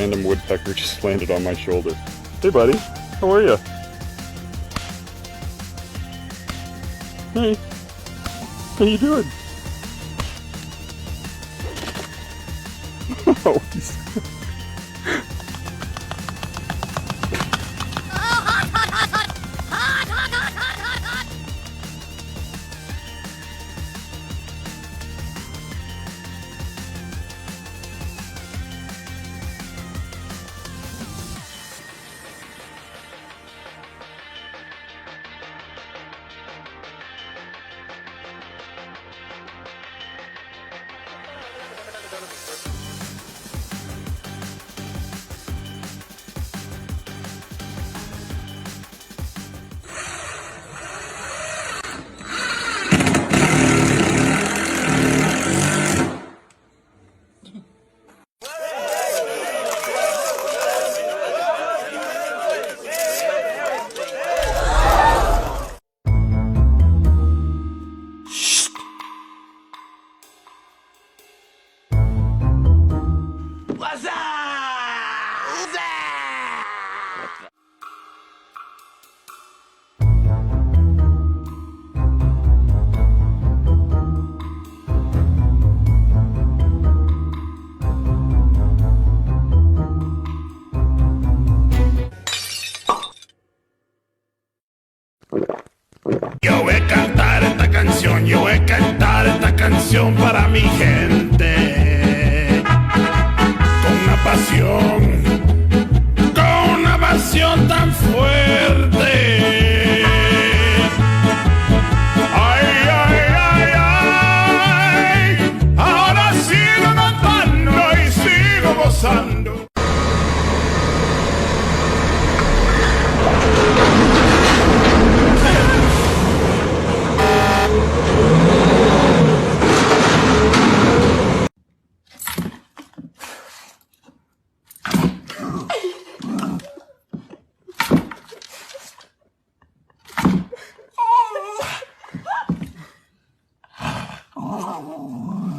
random woodpecker just landed on my shoulder. Hey buddy, how are you? Hey, how you doing? Oh, he's... Yo voy a cantar esta canción para mi gente, con una pasión tan fuerte. Ay, ay, ay, ay, ahora sigo cantando y sigo gozando. Oh.